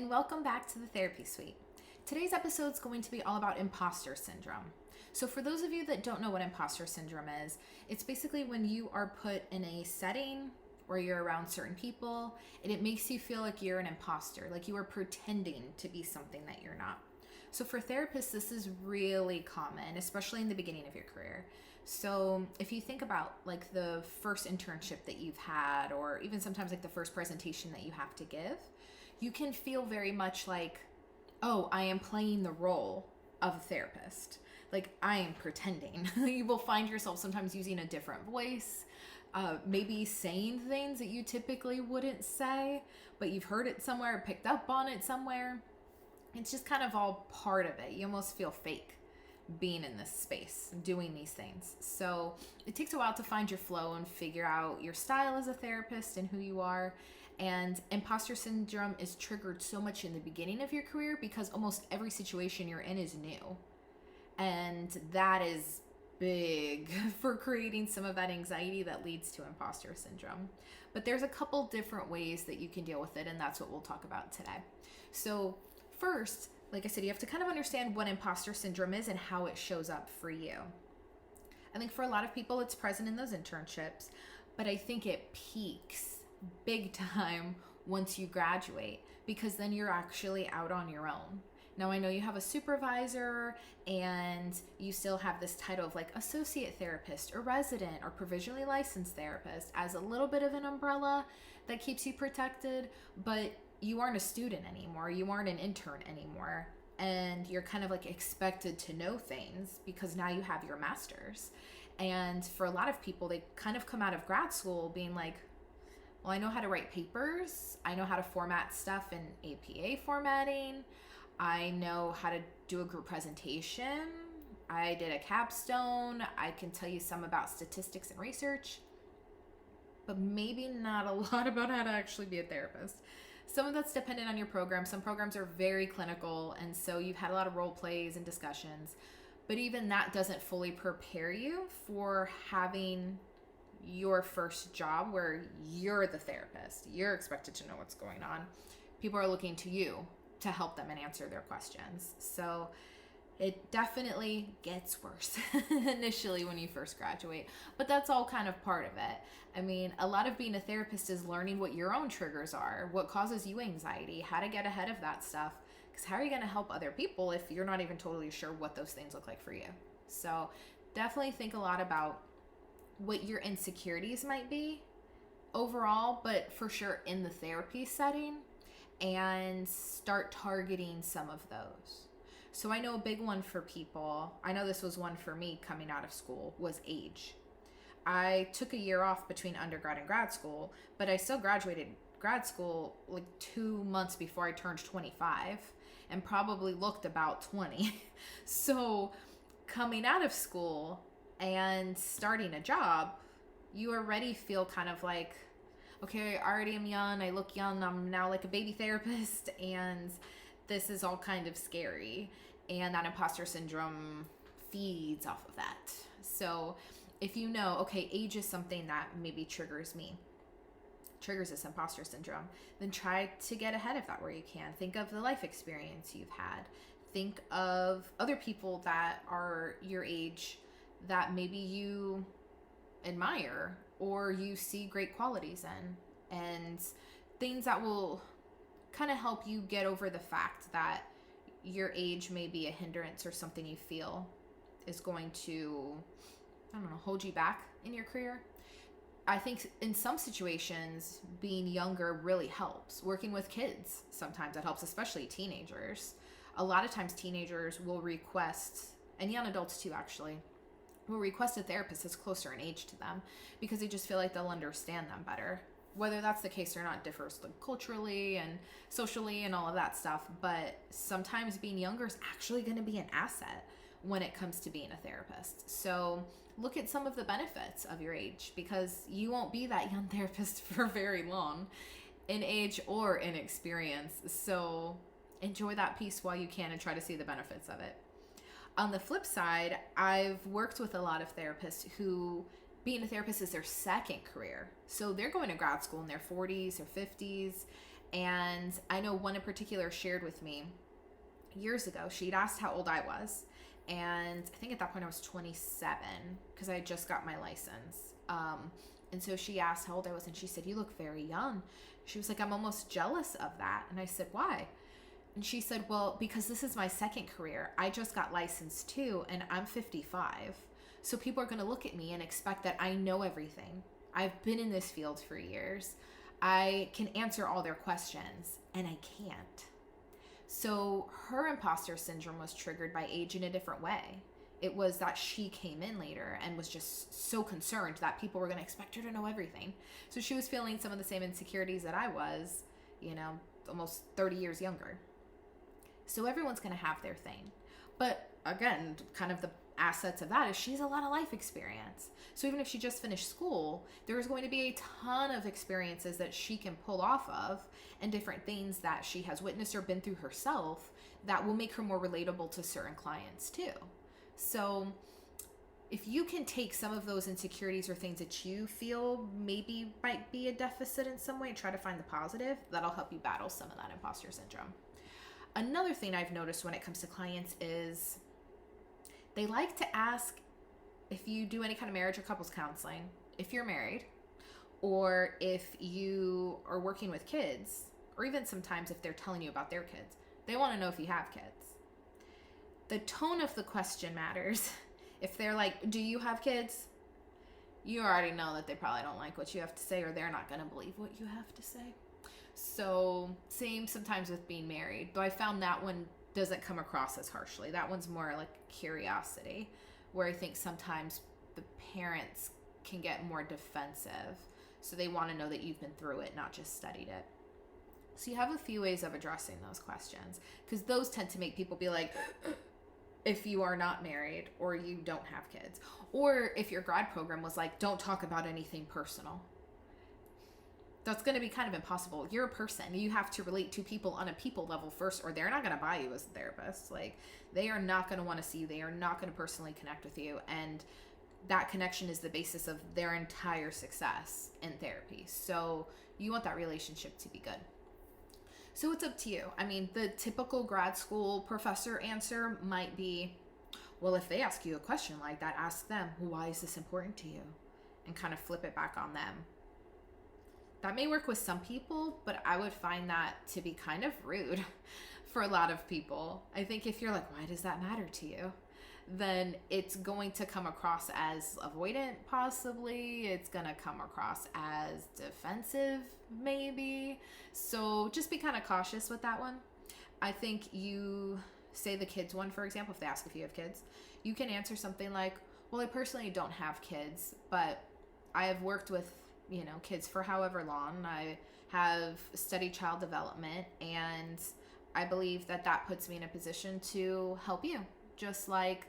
and welcome back to the Therapy Suite. Today's episode is going to be all about imposter syndrome. So for those of you that don't know what imposter syndrome is, it's basically when you are put in a setting where you're around certain people and it makes you feel like you're an imposter, like you are pretending to be something that you're not. So for therapists, this is really common, especially in the beginning of your career. So if you think about like the first internship that you've had, or even sometimes like the first presentation that you have to give, you can feel very much like, oh, I am playing the role of a therapist. Like I am pretending. You will find yourself sometimes using a different voice, maybe saying things that you typically wouldn't say, but you've heard it somewhere, picked up on it somewhere. It's just kind of all part of it. You almost feel fake being in this space, doing these things. So it takes a while to find your flow and figure out your style as a therapist and who you are. And imposter syndrome is triggered so much in the beginning of your career because almost every situation you're in is new. And that is big for creating some of that anxiety that leads to imposter syndrome. But there's a couple different ways that you can deal with it, and that's what we'll talk about today. So first, like I said, you have to kind of understand what imposter syndrome is and how it shows up for you. I think for a lot of people, it's present in those internships, but I think it peaks big time once you graduate, because then you're actually out on your own. Now, I know you have a supervisor and you still have this title of like associate therapist or resident or provisionally licensed therapist as a little bit of an umbrella that keeps you protected, but you aren't a student anymore. You aren't an intern anymore. And you're kind of like expected to know things because now you have your master's. And for a lot of people, they kind of come out of grad school being like, well, I know how to write papers. I know how to format stuff in APA formatting. I know how to do a group presentation. I did a capstone. I can tell you some about statistics and research, but maybe not a lot about how to actually be a therapist. Some of that's dependent on your program. Some programs are very clinical, and so you've had a lot of role plays and discussions, but even that doesn't fully prepare you for having your first job where you're the therapist. You're expected to know what's going on. People are looking to you to help them and answer their questions. So it definitely gets worse initially when you first graduate, but that's all kind of part of it. I mean, a lot of being a therapist is learning what your own triggers are, what causes you anxiety, how to get ahead of that stuff, because how are you going to help other people if you're not even totally sure what those things look like for you? So definitely think a lot about what your insecurities might be overall, but for sure in the therapy setting, and start targeting some of those. So I know a big one for people, I know this was one for me coming out of school, was age. I took a year off between undergrad and grad school, but I still graduated grad school like 2 months before I turned 25 and probably looked about 20. So coming out of school and starting a job, you already feel kind of like, okay, I already am young, I look young, I'm now like a baby therapist, and this is all kind of scary. And that imposter syndrome feeds off of that. So if you know, okay, age is something that maybe triggers this imposter syndrome, then try to get ahead of that where you can. Think of the life experience you've had. Think of other people that are your age that maybe you admire or you see great qualities in, and things that will kind of help you get over the fact that your age may be a hindrance or something you feel is going to, I don't know, hold you back in your career. I think in some situations, being younger really helps. Working with kids, sometimes that helps, especially teenagers. A lot of times teenagers will request, and young adults too actually, will request a therapist that's closer in age to them because they just feel like they'll understand them better. Whether that's the case or not differs like culturally and socially and all of that stuff, but sometimes being younger is actually going to be an asset when it comes to being a therapist. So look at some of the benefits of your age, because you won't be that young therapist for very long in age or in experience. So enjoy that piece while you can and try to see the benefits of it. On the flip side, I've worked with a lot of therapists who being a therapist is their second career. So they're going to grad school in their 40s or 50s, And I know one in particular shared with me years ago. She'd asked how old I was. And I think at that point I was 27 because I had just got my license. And so she asked how old I was, and she said, "You look very young." She was like, "I'm almost jealous of that." And I said, "Why?" And she said, "Well, because this is my second career. I just got licensed too, and I'm 55. So people are going to look at me and expect that I know everything. I've been in this field for years. I can answer all their questions, and I can't." So her imposter syndrome was triggered by age in a different way. It was that she came in later and was just so concerned that people were going to expect her to know everything. So she was feeling some of the same insecurities that I was, almost 30 years younger. So everyone's going to have their thing. But again, kind of the assets of that is she has a lot of life experience. So even if she just finished school, there's going to be a ton of experiences that she can pull off of and different things that she has witnessed or been through herself that will make her more relatable to certain clients too. So if you can take some of those insecurities or things that you feel maybe might be a deficit in some way and try to find the positive, that'll help you battle some of that imposter syndrome. Another thing I've noticed when it comes to clients is they like to ask if you do any kind of marriage or couples counseling, if you're married, or if you are working with kids, or even sometimes if they're telling you about their kids. They want to know if you have kids. The tone of the question matters. If they're like, "Do you have kids?" you already know that they probably don't like what you have to say, or they're not going to believe what you have to say. So same sometimes with being married, though I found that one doesn't come across as harshly. That one's more like curiosity, where I think sometimes the parents can get more defensive. So they want to know that you've been through it, not just studied it. So you have a few ways of addressing those questions, because those tend to make people be like, if you are not married or you don't have kids, or if your grad program was like, don't talk about anything personal. That's going to be kind of impossible. You're a person. You have to relate to people on a people level first, or they're not going to buy you as a therapist. Like, they are not going to want to see you. They are not going to personally connect with you. And that connection is the basis of their entire success in therapy. So you want that relationship to be good. So it's up to you. I mean, the typical grad school professor answer might be, well, if they ask you a question like that, ask them, why is this important to you? And kind of flip it back on them. That may work with some people, but I would find that to be kind of rude for a lot of people. I think if you're like, why does that matter to you? Then it's going to come across as avoidant, possibly. It's going to come across as defensive, maybe. So just be kind of cautious with that one. I think you say the kids one, for example, if they ask if you have kids, you can answer something like, well, I personally don't have kids, but I have worked with, kids for however long. I have studied child development, and I believe that puts me in a position to help you. Just like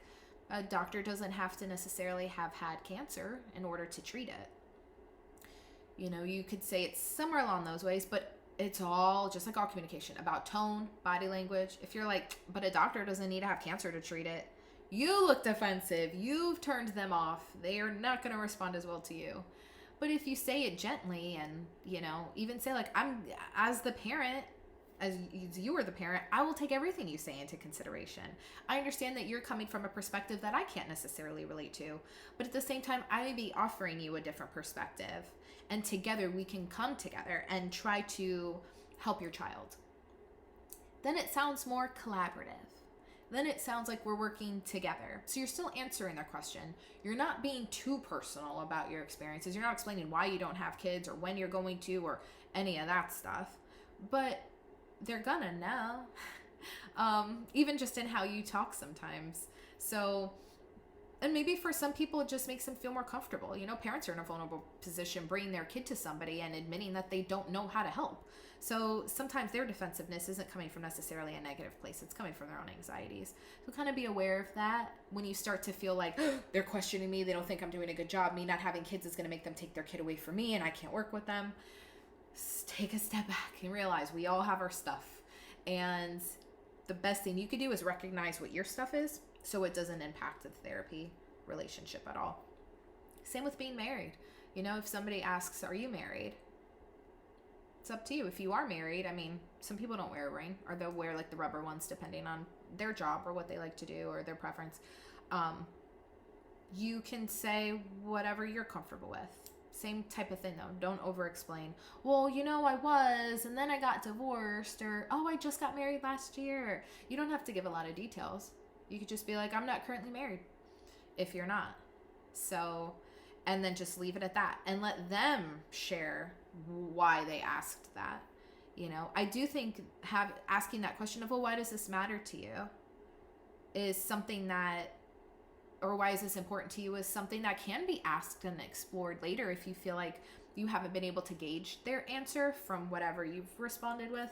a doctor doesn't have to necessarily have had cancer in order to treat it. You could say it's somewhere along those ways, but it's all just like all communication about tone, body language. If you're like, but a doctor doesn't need to have cancer to treat it, you look defensive. You've turned them off. They are not going to respond as well to you. But if you say it gently and, even say like, I'm, as the parent, as you are the parent, I will take everything you say into consideration. I understand that you're coming from a perspective that I can't necessarily relate to, but at the same time, I may be offering you a different perspective, and together we can come together and try to help your child. Then it sounds more collaborative. Then it sounds like we're working together. So you're still answering their question. You're not being too personal about your experiences. You're not explaining why you don't have kids or when you're going to or any of that stuff. But they're gonna know, even just in how you talk sometimes. So, and maybe for some people, it just makes them feel more comfortable. Parents are in a vulnerable position bringing their kid to somebody and admitting that they don't know how to help. So sometimes their defensiveness isn't coming from necessarily a negative place. It's coming from their own anxieties. So kind of be aware of that when you start to feel like they're questioning me. They don't think I'm doing a good job. Me not having kids is going to make them take their kid away from me and I can't work with them. Take a step back and realize we all have our stuff. And the best thing you could do is recognize what your stuff is so it doesn't impact the therapy relationship at all. Same with being married. If somebody asks, are you married? it's up to you. If you are married, I mean, some people don't wear a ring, or they'll wear like the rubber ones depending on their job or what they like to do or their preference. You can say whatever you're comfortable with. Same type of thing though. Don't over explain. Well, I was, and then I got divorced, or, oh, I just got married last year. You don't have to give a lot of details. You could just be like, I'm not currently married, if you're not. So, and then just leave it at that and let them share why they asked that. I do think asking that question of, well, why does this matter to you, is something that, or why is this important to you, is something that can be asked and explored later if you feel like you haven't been able to gauge their answer from whatever you've responded with.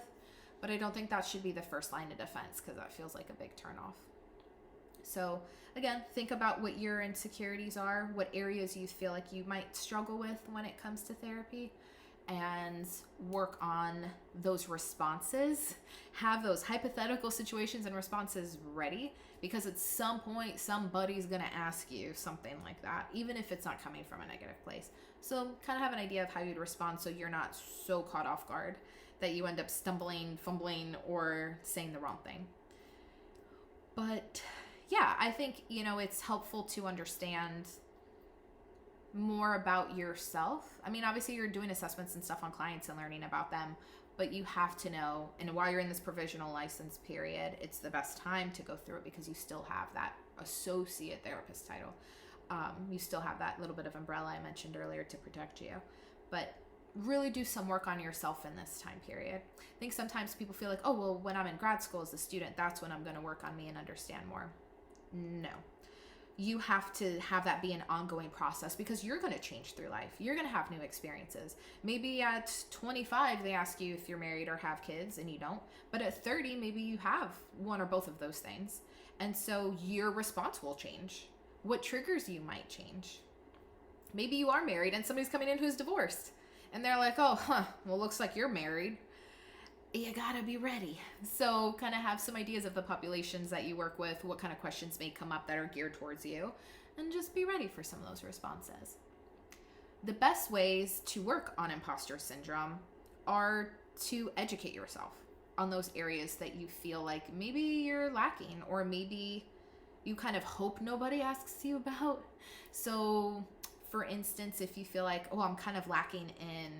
But I don't think that should be the first line of defense, because that feels like a big turnoff. So again, think about what your insecurities are, what areas you feel like you might struggle with when it comes to therapy, and work on those responses. Have those hypothetical situations and responses ready, because at some point somebody's going to ask you something like that, even if it's not coming from a negative place. So kind of have an idea of how you'd respond, so you're not so caught off guard that you end up stumbling, fumbling, or saying the wrong thing. But yeah, I think, it's helpful to understand more about yourself. I mean, obviously you're doing assessments and stuff on clients and learning about them, but you have to know, and while you're in this provisional license period, it's the best time to go through it, because you still have that associate therapist title. You still have that little bit of umbrella I mentioned earlier to protect you, but really do some work on yourself in this time period. I think sometimes people feel like, oh, well, when I'm in grad school as a student, that's when I'm going to work on me and understand more. No. You have to have that be an ongoing process, because you're going to change through life. You're going to have new experiences. Maybe at 25, they ask you if you're married or have kids, and you don't. But at 30, maybe you have one or both of those things. And so your response will change. What triggers you might change. Maybe you are married and somebody's coming in who's divorced, and they're like, oh, well, looks like you're married. You gotta be ready. So kind of have some ideas of the populations that you work with, what kind of questions may come up that are geared towards you, and just be ready for some of those responses. The best ways to work on imposter syndrome are to educate yourself on those areas that you feel like maybe you're lacking, or maybe you kind of hope nobody asks you about. So for instance, if you feel like, oh, I'm kind of lacking in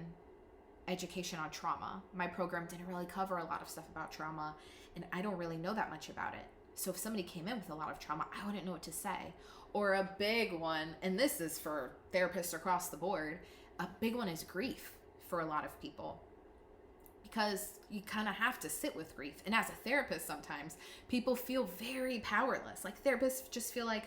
education on trauma. My program didn't really cover a lot of stuff about trauma, and I don't really know that much about it. So if somebody came in with a lot of trauma, I wouldn't know what to say. Or a big one, and this is for therapists across the board, a big one is grief for a lot of people, because you kind of have to sit with grief. And as a therapist, sometimes people feel very powerless. Like therapists just feel like,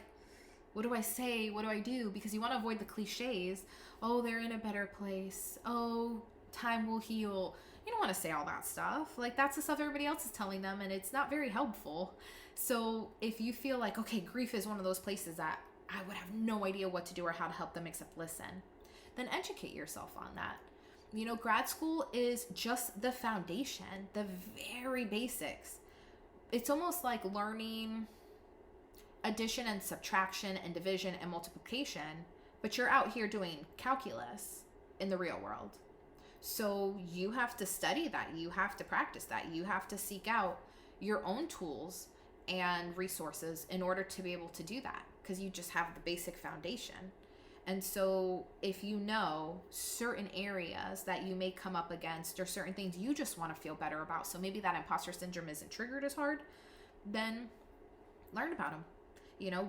what do I say? What do I do? Because you want to avoid the cliches. Oh, they're in a better place. Oh, time will heal. You don't want to say all that stuff. Like that's the stuff everybody else is telling them, and it's not very helpful. So if you feel like, okay, grief is one of those places that I would have no idea what to do or how to help them except listen, then educate yourself on that. Grad school is just the foundation, the very basics. It's almost like learning addition and subtraction and division and multiplication, but you're out here doing calculus in the real world. So you have to study that. You have to practice that. You have to seek out your own tools and resources in order to be able to do that, because you just have the basic foundation. And so if you know certain areas that you may come up against, or certain things you just want to feel better about, so maybe that imposter syndrome isn't triggered as hard, then learn about them.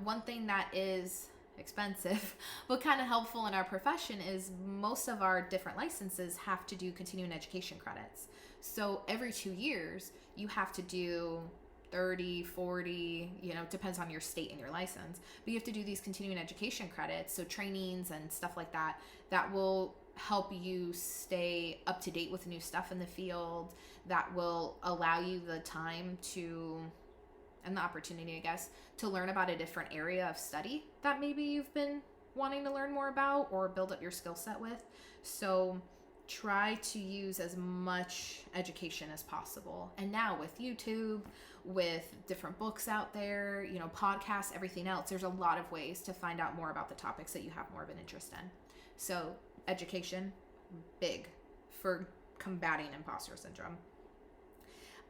One thing that is expensive but kind of helpful in our profession is most of our different licenses have to do continuing education credits. So every 2 years you have to do 30, 40, depends on your state and your license, but you have to do these continuing education credits, so trainings and stuff like that will help you stay up to date with new stuff in the field, that will allow you the time to, and the opportunity, I guess, to learn about a different area of study that maybe you've been wanting to learn more about or build up your skill set with. So try to use as much education as possible. And now with YouTube, with different books out there, podcasts, everything else, there's a lot of ways to find out more about the topics that you have more of an interest in. So education, big, for combating imposter syndrome.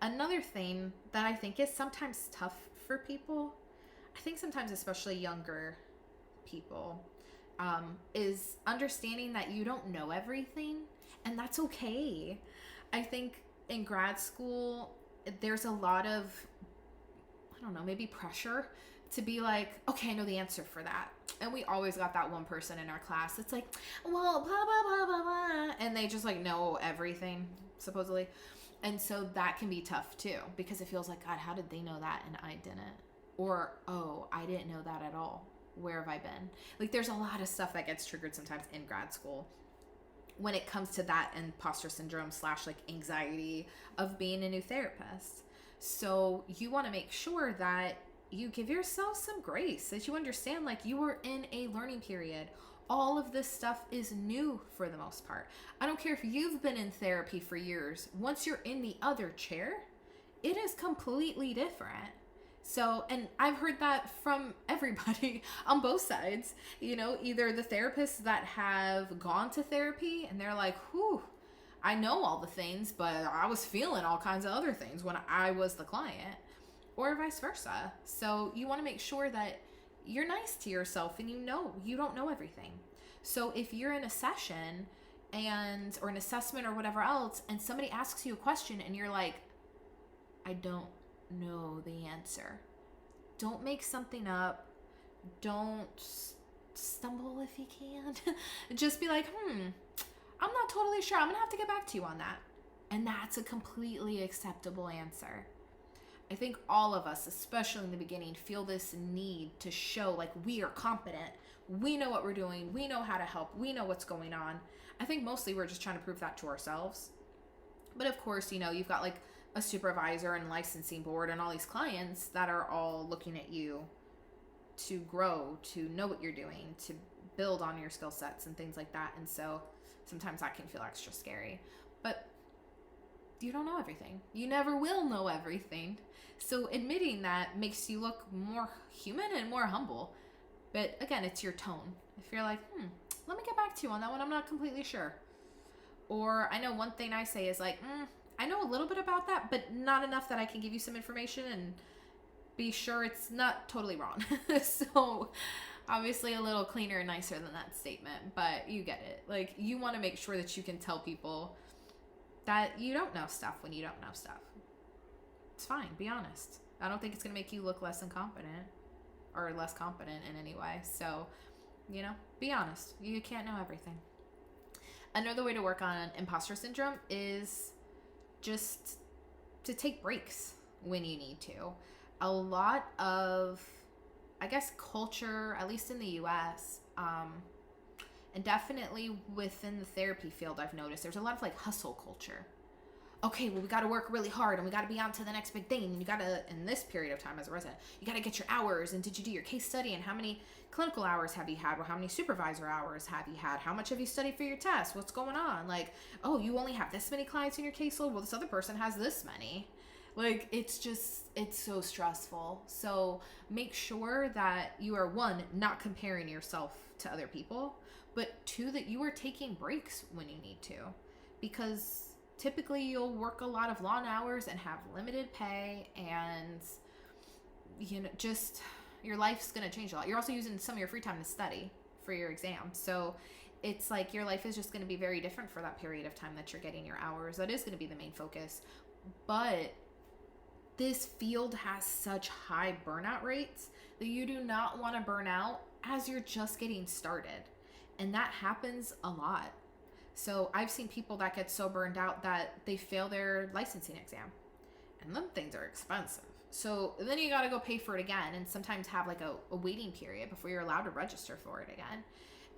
Another thing that I think is sometimes tough for people, I think sometimes especially younger people, is understanding that you don't know everything, and that's okay. I think in grad school, there's a lot of, I don't know, maybe pressure to be like, okay, I know the answer for that. And we always got that one person in our class that's like, well, blah, blah, blah, blah, blah. And they just like know everything, supposedly. And so that can be tough too, because it feels like, God, how did they know that and I didn't? Or, oh, I didn't know that at all. Where have I been? Like, there's a lot of stuff that gets triggered sometimes in grad school when it comes to that imposter syndrome / like anxiety of being a new therapist. So you want to make sure that you give yourself some grace, that you understand like you are in a learning period. All of this stuff is new for the most part. I don't care if you've been in therapy for years. Once you're in the other chair, it is completely different. So, and I've heard that from everybody on both sides, you know, either the therapists that have gone to therapy and they're like, whew, I know all the things, but I was feeling all kinds of other things when I was the client, or vice versa. So you want to make sure that you're nice to yourself and you know you don't know everything. So if you're in a session or an assessment or whatever else, and somebody asks you a question and you're like, I don't know the answer. Don't make something up. Don't stumble if you can. Just be like, I'm not totally sure. I'm going to have to get back to you on that. And that's a completely acceptable answer. I think all of us, especially in the beginning, feel this need to show like we are competent. We know what we're doing. We know how to help. We know what's going on. I think mostly we're just trying to prove that to ourselves. But of course, you know, you've got like a supervisor and licensing board and all these clients that are all looking at you to grow, to know what you're doing, to build on your skill sets and things like that. And so sometimes that can feel extra scary. But you don't know everything. You never will know everything. So admitting that makes you look more human and more humble. But again, it's your tone. If you're like, let me get back to you on that one. I'm not completely sure. Or I know one thing I say is like, I know a little bit about that, but not enough that I can give you some information and be sure it's not totally wrong. So obviously a little cleaner and nicer than that statement, but you get it. Like, you want to make sure that you can tell people that you don't know stuff when you don't know stuff. It's fine. Be honest. I don't think it's going to make you look less incompetent or less competent in any way. So, you know, be honest. You can't know everything. Another way to work on imposter syndrome is just to take breaks when you need to. A lot of, I guess, culture, at least in the US, and definitely within the therapy field, I've noticed there's a lot of like hustle culture. Okay, well, we got to work really hard and we got to be on to the next big thing. And you got to, in this period of time as a resident, you got to get your hours. And did you do your case study? And how many clinical hours have you had? Or how many supervisor hours have you had? How much have you studied for your test? What's going on? Like, oh, you only have this many clients in your caseload? Well, this other person has this many. Like, it's so stressful. So make sure that you are, one, not comparing yourself to other people, but two, that you are taking breaks when you need to. Because typically you'll work a lot of long hours and have limited pay, and, you know, just your life's going to change a lot. You're also using some of your free time to study for your exam. So it's like your life is just going to be very different for that period of time that you're getting your hours. That is going to be the main focus. But this field has such high burnout rates that you do not want to burn out as you're just getting started. And that happens a lot. So I've seen people that get so burned out that they fail their licensing exam. And them things are expensive. So then you got to go pay for it again, and sometimes have like a waiting period before you're allowed to register for it again.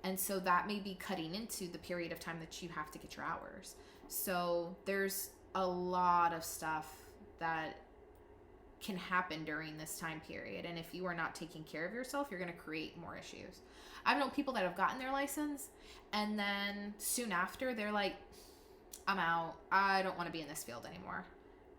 And so that may be cutting into the period of time that you have to get your hours. So there's a lot of stuff that can happen during this time period. And if you are not taking care of yourself, you're going to create more issues. I've known people that have gotten their license and then soon after they're like, I'm out. I don't want to be in this field anymore,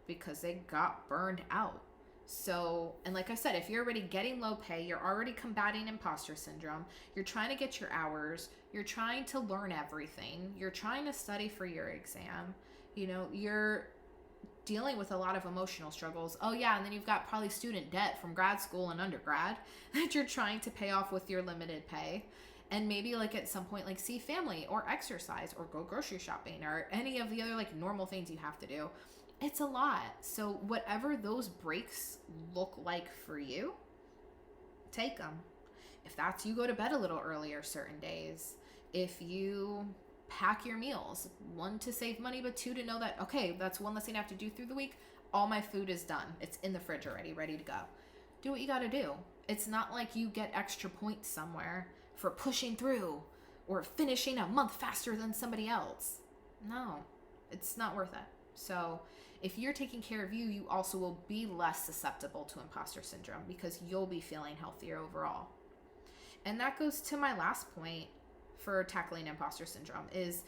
because they got burned out. So, and like I said, if you're already getting low pay, you're already combating imposter syndrome, you're trying to get your hours, you're trying to learn everything, you're trying to study for your exam, You know, you're dealing with a lot of emotional struggles. Oh yeah, and then you've got probably student debt from grad school and undergrad that you're trying to pay off with your limited pay. And maybe like at some point, like see family or exercise or go grocery shopping or any of the other like normal things you have to do. It's a lot. So whatever those breaks look like for you, take them. If that's you go to bed a little earlier certain days, if you pack your meals, one, to save money, but two, to know that, okay, that's one less thing I have to do through the week. All my food is done. It's in the fridge already, ready to go. Do what you got to do. It's not like you get extra points somewhere for pushing through or finishing a month faster than somebody else. No, it's not worth it. So if you're taking care of you, you also will be less susceptible to imposter syndrome because you'll be feeling healthier overall. And that goes to my last point for tackling imposter syndrome is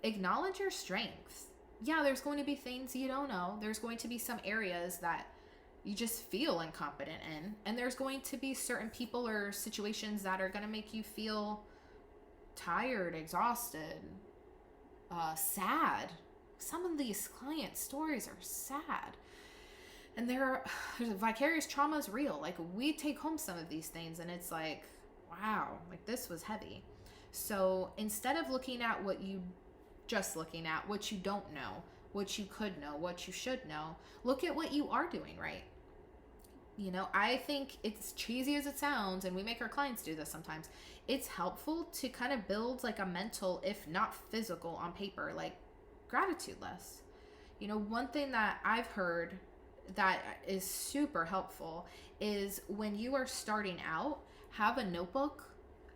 acknowledge your strengths. Yeah, there's going to be things you don't know. There's going to be some areas that you just feel incompetent in. And there's going to be certain people or situations that are going to make you feel tired, exhausted, sad. Some of these client stories are sad. And there's vicarious trauma is real. Like we take home some of these things and it's like, wow, like this was heavy. So instead of looking at what you don't know, what you could know, what you should know, look at what you are doing right. You know, I think it's cheesy as it sounds, and we make our clients do this sometimes. It's helpful to kind of build like a mental, if not physical on paper, like gratitude list. You know, one thing that I've heard that is super helpful is when you are starting out, have a notebook,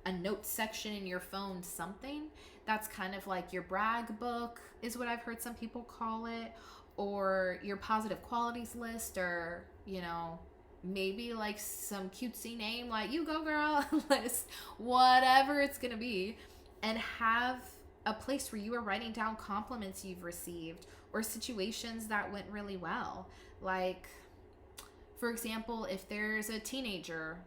a note section in your phone, something that's kind of like your brag book is what I've heard some people call it, or your positive qualities list, or, you know, maybe like some cutesy name like you go girl list, whatever it's gonna be, and have a place where you are writing down compliments you've received or situations that went really well. Like, for example, if there's a teenager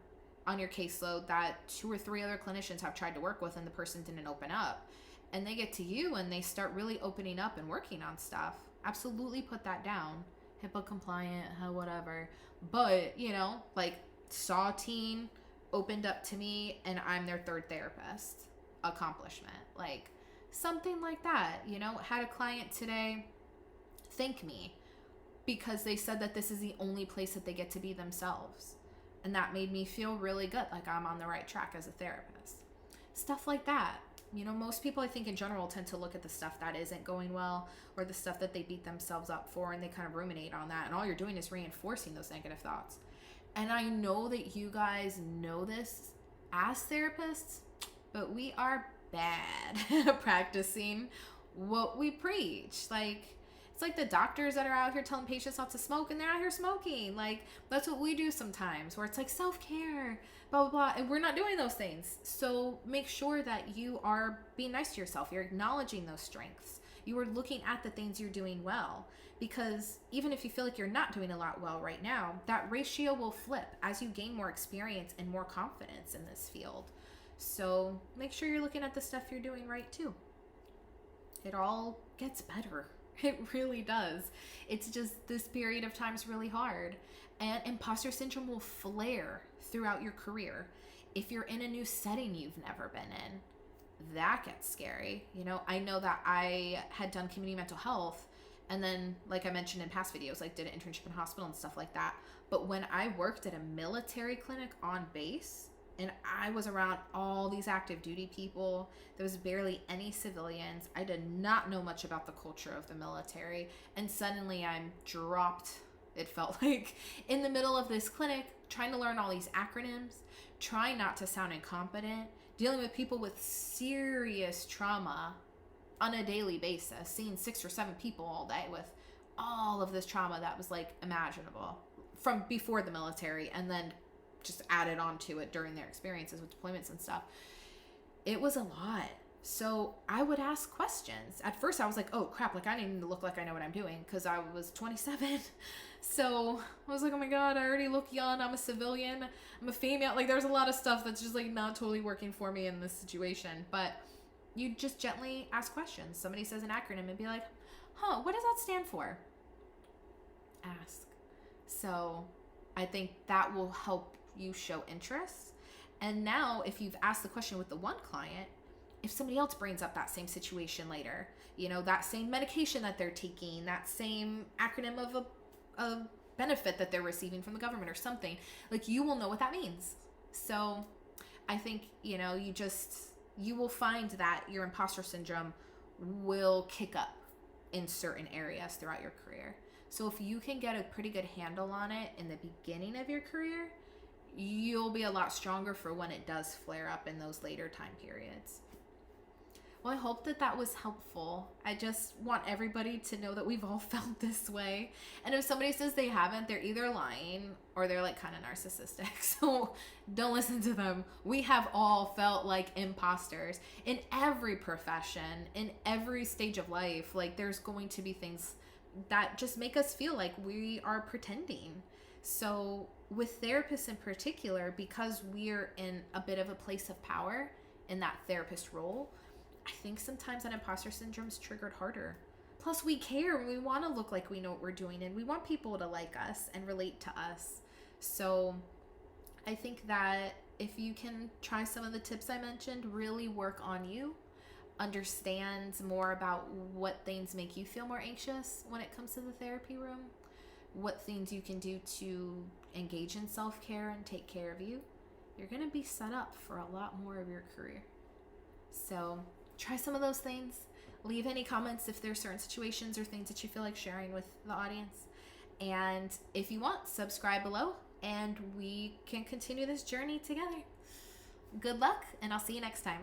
on your caseload that 2 or 3 other clinicians have tried to work with and the person didn't open up, and they get to you and they start really opening up and working on stuff, absolutely put that down. HIPAA compliant, whatever. But, you know, like saw a teen, opened up to me, and I'm their 3rd therapist. Accomplishment. Like something like that. You know, had a client today thank me because they said that this is the only place that they get to be themselves. And that made me feel really good, like I'm on the right track as a therapist. Stuff like that. You know, most people I think in general tend to look at the stuff that isn't going well or the stuff that they beat themselves up for, and they kind of ruminate on that. And all you're doing is reinforcing those negative thoughts. And I know that you guys know this as therapists, but we are bad at practicing what we preach. Like, it's like the doctors that are out here telling patients not to smoke and they're out here smoking. Like, that's what we do sometimes, where it's like self-care, blah, blah, blah. And we're not doing those things. So make sure that you are being nice to yourself. You're acknowledging those strengths. You are looking at the things you're doing well. Because even if you feel like you're not doing a lot well right now, that ratio will flip as you gain more experience and more confidence in this field. So make sure you're looking at the stuff you're doing right too. It all gets better. It really does. It's just this period of time is really hard. And imposter syndrome will flare throughout your career. If you're in a new setting you've never been in, that gets scary. You know, I know that I had done community mental health, and then, like I mentioned in past videos, like did an internship in hospital and stuff like that. But when I worked at a military clinic on base, and I was around all these active duty people, there was barely any civilians. I did not know much about the culture of the military. And suddenly I'm dropped, it felt like, in the middle of this clinic, trying to learn all these acronyms, trying not to sound incompetent, dealing with people with serious trauma on a daily basis, seeing 6 or 7 people all day with all of this trauma that was like imaginable from before the military, and then just added on to it during their experiences with deployments and stuff. It was a lot. So I would ask questions. At first I was like, oh crap, like I need to look like I know what I'm doing, because I was 27. So I was like, oh my God, I already look young. I'm a civilian. I'm a female. Like there's a lot of stuff that's just like not totally working for me in this situation. But you just gently ask questions. Somebody says an acronym and be like, what does that stand for? Ask. So I think that will help you show interest. And now if you've asked the question with the one client, if somebody else brings up that same situation later, that same medication that they're taking, that same acronym of a benefit that they're receiving from the government or something, like, you will know what that means. So I think, you will find that your imposter syndrome will kick up in certain areas throughout your career. So if you can get a pretty good handle on it in the beginning of your career, you'll be a lot stronger for when it does flare up in those later time periods. Well, I hope that was helpful. I just want everybody to know that we've all felt this way. And if somebody says they haven't, they're either lying or they're like kind of narcissistic. So don't listen to them. We have all felt like imposters in every profession, in every stage of life. Like, there's going to be things that just make us feel like we are pretending. So with therapists in particular, because we're in a bit of a place of power in that therapist role, I think sometimes that imposter syndrome is triggered harder. Plus, we care and we want to look like we know what we're doing, and we want people to like us and relate to us. So I think that if you can try some of the tips I mentioned, really work on you, understand more about what things make you feel more anxious when it comes to the therapy room, what things you can do to engage in self-care and take care of you, you're going to be set up for a lot more of your career. So try some of those things. Leave any comments if there's certain situations or things that you feel like sharing with the audience. And if you want, subscribe below and we can continue this journey together. Good luck, and I'll see you next time.